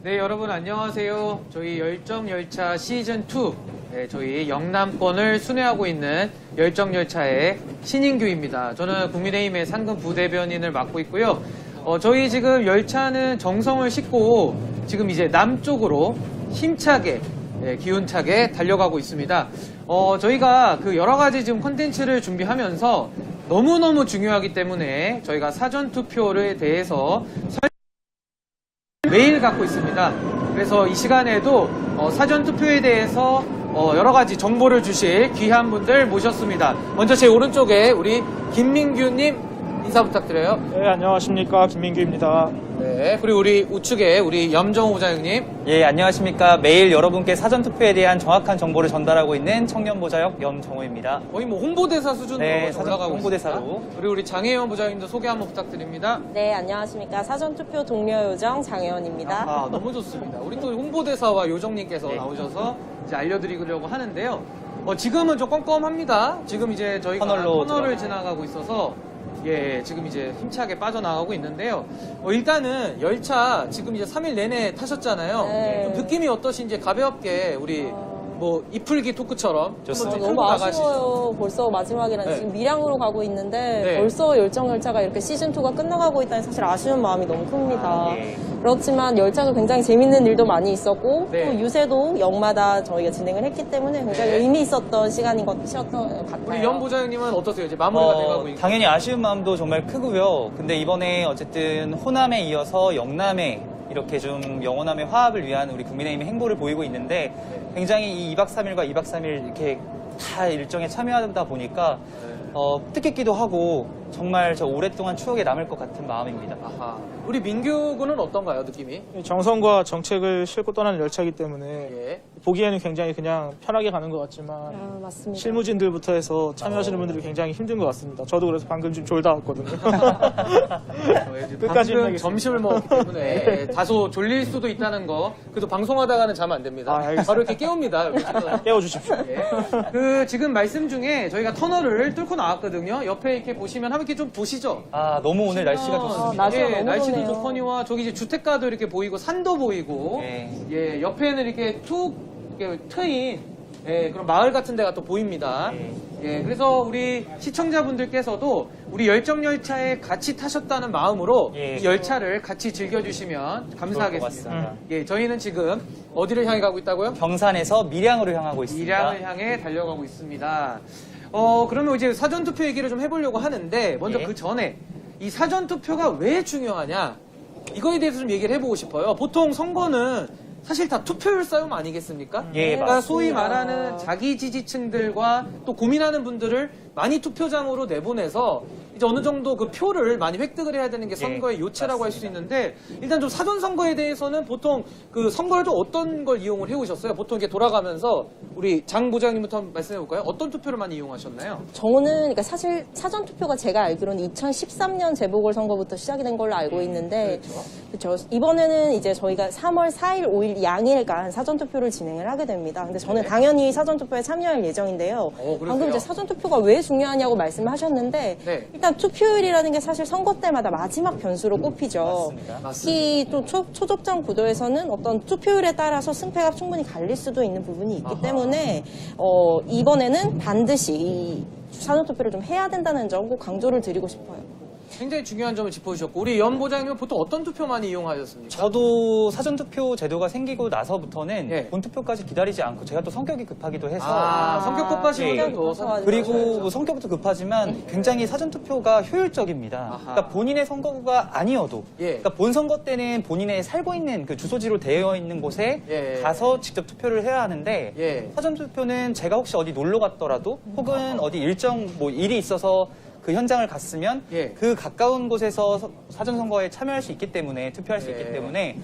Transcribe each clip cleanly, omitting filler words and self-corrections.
네, 여러분 안녕하세요. 저희 열정열차 시즌2, 저희 영남권을 순회하고 있는 열정열차의 신인규입니다. 저는 국민의힘의 상근 부대변인을 맡고 있고요. 저희 지금 열차는 정성을 싣고 지금 이제 남쪽으로 힘차게, 기운차게 달려가고 있습니다. 저희가 그 여러 가지 지금 콘텐츠를 준비하면서 너무너무 중요하기 때문에 저희가 사전투표에 대해서 매일 갖고 있습니다. 그래서 이 시간에도 사전투표에 대해서 여러 가지 정보를 주실 귀한 분들 모셨습니다. 먼저 제 오른쪽에 우리 김민규님 인사 부탁드려요. 네, 안녕하십니까. 김민규입니다. 네, 그리고 우리 우측에 우리 염정호 부장님. 예, 안녕하십니까. 매일 여러분께 사전투표에 대한 정확한 정보를 전달하고 있는 청년보좌역 염정호입니다. 거의 뭐 홍보대사 수준으로 네, 올라가고 홍보대사로. 있습니다. 그리고 우리 장혜원 부장님도 소개 한번 부탁드립니다. 네, 안녕하십니까. 사전투표 동료요정 장혜원입니다. 아, 너무 좋습니다. 우리 또 홍보대사와 요정님께서 네. 나오셔서 이제 알려드리려고 하는데요. 지금은 좀 껌껌합니다. 지금 이제 저희가 터널을 지나가고 있어서 지금 이제 힘차게 빠져나가고 있는데요. 일단은 열차 지금 이제 3일 내내 타셨잖아요. 네. 좀 느낌이 어떠신지 가볍게 우리 뭐 이풀기 토크처럼 좋습니다. 한번 좀 너무 풀고 나가시죠. 아쉬워요. 벌써 마지막이라 네. 지금 밀양으로 가고 있는데 네. 벌써 열정열차가 이렇게 시즌2가 끝나가고 있다니 사실 아쉬운 마음이 너무 큽니다. 예. 그렇지만 열차도 굉장히 재밌는 일도 많이 있었고 네. 또 유세도 역마다 저희가 진행을 했기 때문에 굉장히 네. 의미 있었던 시간인 것 같아요. 우리 연 부장님은 어떠세요? 이제 마무리가 돼가고 있고. 당연히 아쉬운 마음도 정말 크고요. 근데 이번에 어쨌든 호남에 이어서 영남에 이렇게 좀 영호남의 화합을 위한 우리 국민의힘의 행보를 보이고 있는데 굉장히 이 2박 3일과 2박 3일 이렇게 다 일정에 참여하다 보니까 뜻깊기도 하고 정말 저 오랫동안 추억에 남을 것 같은 마음입니다. 아하. 우리 민규 군은 어떤가요, 느낌이? 정성과 정책을 싣고 떠나는 열차이기 때문에 예. 보기에는 굉장히 그냥 편하게 가는 것 같지만 맞습니다. 실무진들부터 해서 참여하시는 분들이 굉장히 힘든 것 같습니다. 저도 그래서 방금 좀 졸다 왔거든요. 끝까지 방금 힘내겠습니다. 점심을 먹었기 때문에 다소 졸릴 수도 있다는 거. 그래도 방송하다가는 자면 안 됩니다. 알겠습니다. 바로 이렇게 깨웁니다. 여기. 깨워주십시오. 그 지금 말씀 중에 저희가 터널을 뚫고 나왔거든요. 옆에 이렇게 보시면 한번 이렇게 좀 보시죠. 아, 너무 오늘 날씨가 좋습니다. 날씨가 너무 날씨도 좋네요. 좋거니와 저기 이제 주택가도 이렇게 보이고 산도 보이고 네. 옆에는 이렇게 툭 이렇게 트인 그런 마을 같은 데가 또 보입니다. 그래서 우리 시청자분들께서도 우리 열정열차에 같이 타셨다는 마음으로 이 열차를 같이 즐겨주시면 감사하겠습니다. 같습니다. 저희는 지금 어디를 향해 가고 있다고요? 경산에서 밀양으로 향하고 있습니다. 밀양을 향해 달려가고 있습니다. 그러면 이제 사전투표 얘기를 좀 해보려고 하는데 먼저 그 전에 이 사전투표가 왜 중요하냐 이거에 대해서 좀 얘기를 해보고 싶어요. 보통 선거는 사실 다 투표율 싸움 아니겠습니까? 예, 그러니까 소위 맞습니다. 말하는 자기 지지층들과 또 고민하는 분들을 많이 투표장으로 내보내서 이제 어느 정도 그 표를 많이 획득을 해야 되는 게 선거의 요체라고 할 수 있는데 일단 좀 사전 선거에 대해서는 보통 그 선거를 좀 어떤 걸 이용을 해오셨어요? 보통 이렇게 돌아가면서 우리 장 부장님부터 한번 말씀해 볼까요? 어떤 투표를 많이 이용하셨나요? 저는 그러니까 사실 사전투표가 제가 알기로는 2013년 재보궐선거부터 시작이 된 걸로 알고 있는데 그렇죠. 이번에는 이제 저희가 3월 4일, 5일 양일간 사전투표를 진행을 하게 됩니다. 근데 저는 당연히 사전투표에 참여할 예정인데요. 그러세요? 방금 이제 사전투표가 왜 중요하냐고 말씀하셨는데 일단 투표율이라는 게 사실 선거 때마다 마지막 변수로 꼽히죠. 특히 또 초접전 구도에서는 어떤 투표율에 따라서 승패가 충분히 갈릴 수도 있는 부분이 있기 때문에 이번에는 반드시 이 사전투표를 좀 해야 된다는 점 꼭 강조를 드리고 싶어요. 굉장히 중요한 점을 짚어주셨고 우리 연 부장님은 보통 어떤 투표 많이 이용하셨습니까? 저도 사전투표 제도가 생기고 나서부터는 예. 본투표까지 기다리지 않고 제가 또 성격이 급하기도 해서 성격 급하신 예. 분들도 그리고 뭐 성격도 급하지만 굉장히 사전투표가 효율적입니다. 그러니까 본인의 선거구가 아니어도 그러니까 본 선거 때는 본인의 살고 있는 그 주소지로 되어 있는 곳에 가서 직접 투표를 해야 하는데 사전투표는 제가 혹시 어디 놀러 갔더라도 혹은 어디 일정 뭐 일이 있어서 그 현장을 갔으면 그 가까운 곳에서 사전선거에 참여할 수 있기 때문에 투표할 수 있기 때문에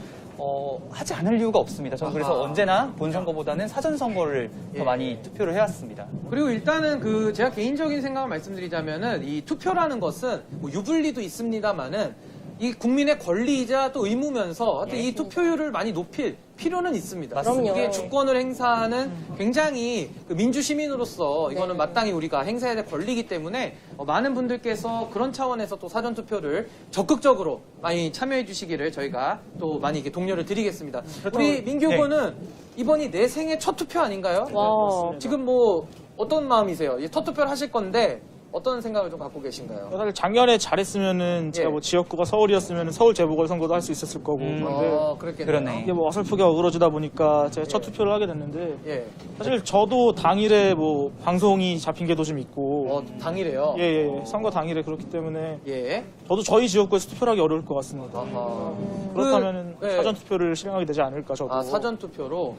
하지 않을 이유가 없습니다. 저는 그래서 언제나 본선거보다는 사전선거를 더 많이 투표를 해왔습니다. 그리고 일단은 그 제가 개인적인 생각을 말씀드리자면은 이 투표라는 것은 뭐 유불리도 있습니다만은 이 국민의 권리이자 또 의무면서 하여튼 이 투표율을 많이 높일 필요는 있습니다. 그럼요. 이게 주권을 행사하는 굉장히 그 민주 시민으로서 이거는 마땅히 우리가 행사해야 될 권리이기 때문에 많은 분들께서 그런 차원에서 또 사전 투표를 적극적으로 많이 참여해 주시기를 저희가 또 많이 이렇게 독려를 드리겠습니다. 우리 민규 군은 이번이 내 생애 첫 투표 아닌가요? 와. 지금 뭐 어떤 마음이세요? 첫 투표를 하실 건데 어떤 생각을 좀 갖고 계신가요? 사실 작년에 잘했으면은 제가 예. 뭐 지역구가 서울이었으면 서울 재보궐선거도 할 수 있었을 거고 그런데 그렇겠네요. 그러네. 이게 뭐 어설프게 어그러지다 보니까 제가 첫 투표를 하게 됐는데 예. 사실 저도 당일에 뭐 방송이 잡힌 게 도 좀 있고 당일에요? 예, 선거 당일에 그렇기 때문에 예. 저도 저희 지역구에서 투표를 하기 어려울 것 같습니다. 아하. 그렇다면 예. 사전 투표를 실행하게 되지 않을까 저도. 사전 투표로.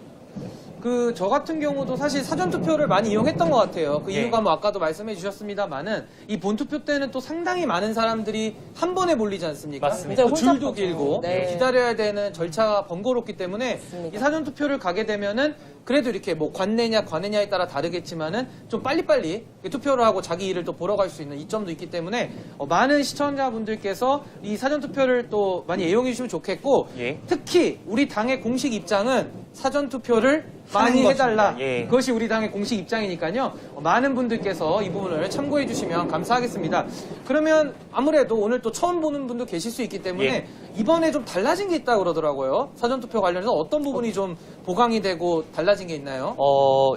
저 같은 경우도 사실 사전 투표를 많이 이용했던 것 같아요. 그 예. 이유가 뭐 아까도 말씀해 주셨습니다만은 이 본투표 때는 또 상당히 많은 사람들이 한 번에 몰리지 않습니까? 맞습니다. 또 혼잡하죠. 줄도 길고 네. 기다려야 되는 절차가 번거롭기 때문에 맞습니다. 이 사전 투표를 가게 되면은 그래도 이렇게 뭐 관내냐 관내냐에 따라 다르겠지만은 좀 빨리빨리 투표를 하고 자기 일을 또 보러 갈 수 있는 이점도 있기 때문에 많은 시청자분들께서 이 사전 투표를 또 많이 애용해 주시면 좋겠고 예. 특히 우리 당의 공식 입장은 사전 투표를 많이 하는 해달라. 것입니다. 예. 그것이 우리 당의 공식 입장이니까요. 많은 분들께서 이 부분을 참고해 주시면 감사하겠습니다. 그러면 아무래도 오늘 또 처음 보는 분도 계실 수 있기 때문에 예. 이번에 좀 달라진 게 있다고 그러더라고요. 사전 투표 관련해서 어떤 부분이 좀 보강이 되고 달라진 게 있나요?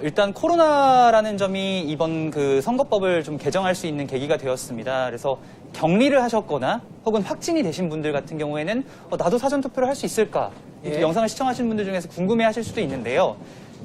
일단 코로나라는 점이 이번 그 선거법을 좀 개정할 수 있는 계기가 되었습니다. 그래서 격리를 하셨거나 혹은 확진이 되신 분들 같은 경우에는 나도 사전 투표를 할 수 있을까? 이렇게 예. 영상을 시청하시는 분들 중에서 궁금해 하실 수도 있는데요.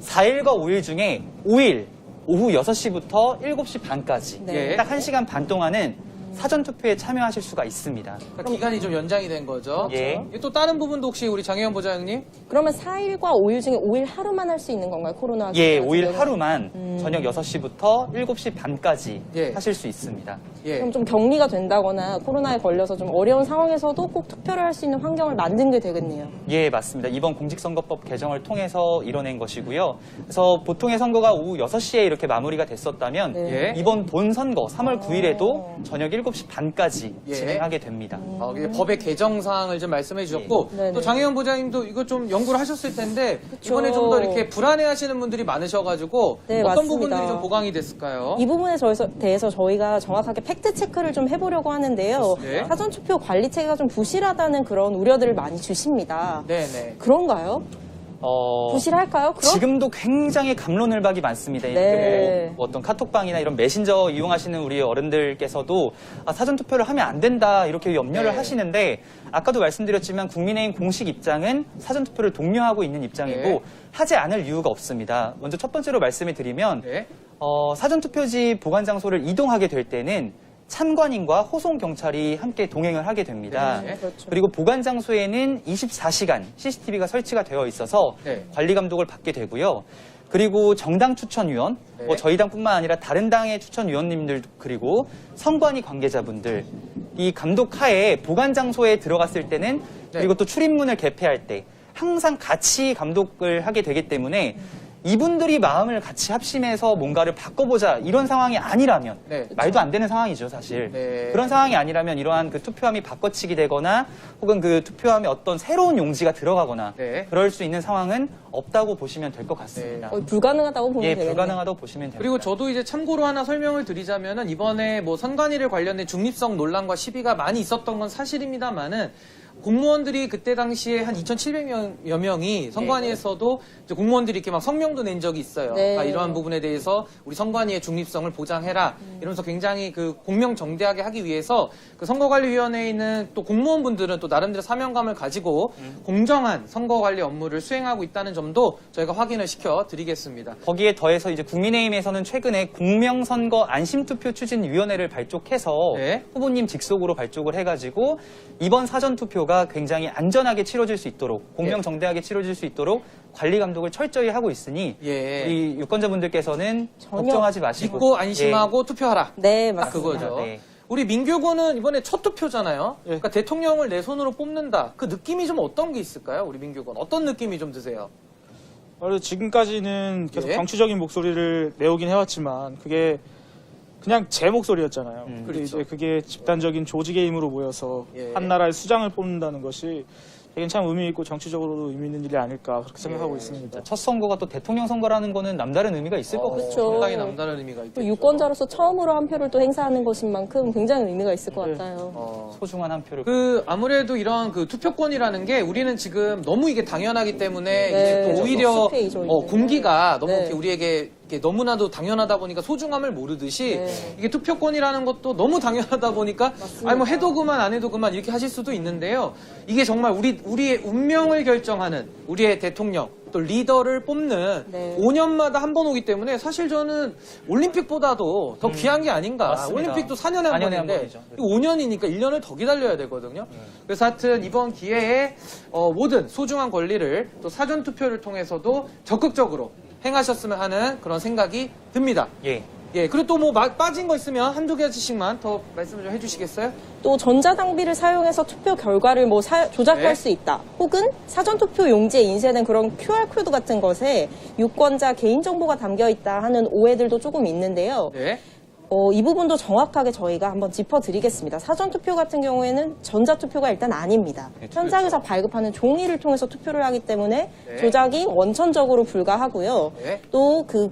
4일과 5일 중에 5일 오후 6시부터 7시 반까지 네. 딱 1시간 반 동안은 사전 투표에 참여하실 수가 있습니다. 그러니까 기간이 좀 연장이 된 거죠. 예. 또 다른 부분도 혹시 우리 장혜원 보좌장님? 그러면 4일과 5일 중에 5일 하루만 할 수 있는 건가요? 코로나 예, 같은 5일 경우는? 하루만 저녁 6시부터 7시 반까지 예. 하실 수 있습니다. 예. 그럼 좀 격리가 된다거나 코로나에 걸려서 좀 어려운 상황에서도 꼭 투표를 할 수 있는 환경을 만든 게 되겠네요. 예, 맞습니다. 이번 공직선거법 개정을 통해서 이뤄낸 것이고요. 그래서 보통의 선거가 오후 6시에 이렇게 마무리가 됐었다면 네. 예. 이번 본선거 3월 9일에도 저녁 7시 반까지 예. 진행하게 됩니다. 이게 법의 개정 사항을 좀 말씀해 주셨고 네. 또 장혜원 보좌님도 이거 좀 연구를 하셨을 텐데 그쵸. 이번에 좀 더 이렇게 불안해하시는 분들이 많으셔가지고 네, 어떤 맞습니다. 부분들이 좀 보강이 됐을까요? 이 부분에 대해서 저희가 정확하게 팩트 체크를 좀 해보려고 하는데요. 네. 사전 투표 관리 체계가 좀 부실하다는 그런 우려들을 많이 주십니다. 네네. 그런가요? 부실할까요? 그럼? 지금도 굉장히 감론을박이 많습니다. 이렇게 네. 뭐 어떤 카톡방이나 이런 메신저 이용하시는 우리 어른들께서도 사전 투표를 하면 안 된다 이렇게 염려를 네. 하시는데 아까도 말씀드렸지만 국민의힘 공식 입장은 사전 투표를 독려하고 있는 입장이고 네. 하지 않을 이유가 없습니다. 먼저 첫 번째로 말씀을 드리면 네. 사전 투표지 보관 장소를 이동하게 될 때는 참관인과 호송 경찰이 함께 동행을 하게 됩니다. 네. 그렇죠. 그리고 보관 장소에는 24시간 CCTV가 설치가 되어 있어서 네. 관리 감독을 받게 되고요. 그리고 정당 추천위원, 네. 뭐 저희 당뿐만 아니라 다른 당의 추천위원님들 그리고 선관위 관계자분들 이 감독 하에 보관 장소에 들어갔을 때는 네. 그리고 또 출입문을 개폐할 때 항상 같이 감독을 하게 되기 때문에 이분들이 마음을 같이 합심해서 뭔가를 바꿔보자 이런 상황이 아니라면 네. 말도 안 되는 상황이죠 사실. 네. 그런 상황이 아니라면 이러한 그 투표함이 바꿔치기 되거나 혹은 그 투표함에 어떤 새로운 용지가 들어가거나 네. 그럴 수 있는 상황은 없다고 보시면 될 것 같습니다. 거의 불가능하다고 보면 예, 되겠네요. 불가능하다고 보시면 됩니다. 그리고 저도 이제 참고로 하나 설명을 드리자면은 이번에 뭐 선관위를 관련된 중립성 논란과 시비가 많이 있었던 건 사실입니다만은 공무원들이 그때 당시에 한 2,700여 명이 선관위에서도 이제 공무원들이 이렇게 막 성명도 낸 적이 있어요. 네. 이러한 부분에 대해서 우리 선관위의 중립성을 보장해라. 이러면서 굉장히 그 공명정대하게 하기 위해서 그 선거관리위원회에 있는 또 공무원분들은 또 나름대로 사명감을 가지고 공정한 선거관리 업무를 수행하고 있다는 점도 저희가 확인을 시켜 드리겠습니다. 거기에 더해서 이제 국민의힘에서는 최근에 공명선거 안심투표 추진위원회를 발족해서 네. 후보님 직속으로 발족을 해가지고 이번 사전투표가 굉장히 안전하게 치러질 수 있도록 공명정대하게 치러질 수 있도록 관리 감독을 철저히 하고 있으니 예. 우리 유권자분들께서는 전혀 걱정하지 마시고 믿고 안심하고 투표하라. 네, 딱 맞습니다. 그거죠. 네. 우리 민규군은 이번에 첫 투표잖아요. 그러니까 대통령을 내 손으로 뽑는다. 그 느낌이 좀 어떤 게 있을까요? 우리 민규군. 어떤 느낌이 좀 드세요? 지금까지는 계속 예. 정치적인 목소리를 내오긴 해왔지만 그게 그냥 제 목소리였잖아요. 근데 그렇죠. 이제 그게 집단적인 조직의 힘으로 모여서 예. 한 나라의 수장을 뽑는다는 것이 되게 참 의미 있고 정치적으로도 의미 있는 일이 아닐까 그렇게 생각하고 있습니다. 첫 선거가 또 대통령 선거라는 거는 남다른 의미가 있을 것 같아요. 그렇죠. 상당히 남다른 의미가 있겠죠. 또 유권자로서 처음으로 한 표를 또 행사하는 것인 만큼 굉장히 의미가 있을 것 같아요. 소중한 한 표를. 아무래도 이런 그 투표권이라는 게 우리는 지금 너무 이게 당연하기 때문에 네, 이제 또 오히려 익숙해져 있는데. 공기가 너무 네. 이렇게 우리에게 이렇게 너무나도 당연하다 보니까 소중함을 모르듯이 네. 이게 투표권이라는 것도 너무 당연하다 보니까 아니 뭐 해도 그만 안 해도 그만 이렇게 하실 수도 있는데요. 이게 정말 우리의 운명을 결정하는 우리의 대통령 또 리더를 뽑는 네. 5년마다 한 번 오기 때문에 사실 저는 올림픽보다도 더 귀한 게 아닌가. 맞습니다. 올림픽도 4년에 한 4년에 한 번인데 번이죠. 5년이니까 1년을 더 기다려야 되거든요. 그래서 하여튼 이번 기회에 모든 소중한 권리를 또 사전투표를 통해서도 적극적으로 행하셨으면 하는 그런 생각이 듭니다. 예. 예, 그리고 또 뭐 빠진 거 있으면 한두 개씩만 더 말씀을 좀 해주시겠어요? 또 전자당비를 사용해서 투표 결과를 뭐 조작할 네. 수 있다. 혹은 사전투표 용지에 인쇄된 그런 QR코드 같은 것에 유권자 개인정보가 담겨 있다 하는 오해들도 조금 있는데요. 네. 이 부분도 정확하게 저희가 한번 짚어드리겠습니다. 사전투표 같은 경우에는 전자투표가 일단 아닙니다. 현장에서 발급하는 종이를 통해서 투표를 하기 때문에 네. 조작이 원천적으로 불가하고요. 네. 또 그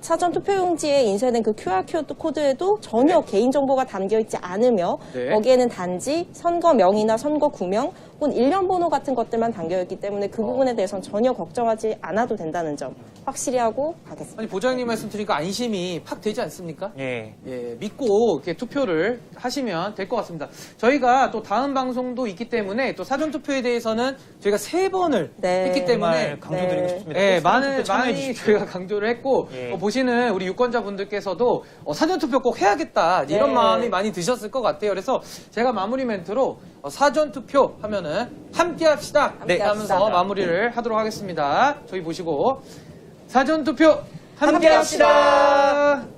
사전투표용지에 인쇄된 그 QR코드에도 전혀 개인정보가 담겨있지 않으며 네. 거기에는 단지 선거명이나 선거구명 혹은 일련 번호 같은 것들만 담겨있기 때문에 그 부분에 대해서는 전혀 걱정하지 않아도 된다는 점 확실히 하고 가겠습니다. 아니 보장님 말씀 드리니까 안심이 팍 되지 않습니까? 예. 예, 믿고 이렇게 투표를 하시면 될 것 같습니다. 저희가 또 다음 방송도 있기 때문에 또 사전투표에 대해서는 저희가 3번을 네. 했기 때문에 정말 강조드리고 네. 싶습니다. 예, 꼭 사전투표 참여해 많이 주십시오. 저희가 강조를 했고 예. 보시는 우리 유권자분들께서도 사전투표 꼭 해야겠다 이런 네. 마음이 많이 드셨을 것 같아요. 그래서 제가 마무리 멘트로 사전투표 하면은 함께 합시다 네. 하면서 합시다. 마무리를 하도록 하겠습니다. 저희 보시고 사전투표 함께 함께 합시다. 합시다.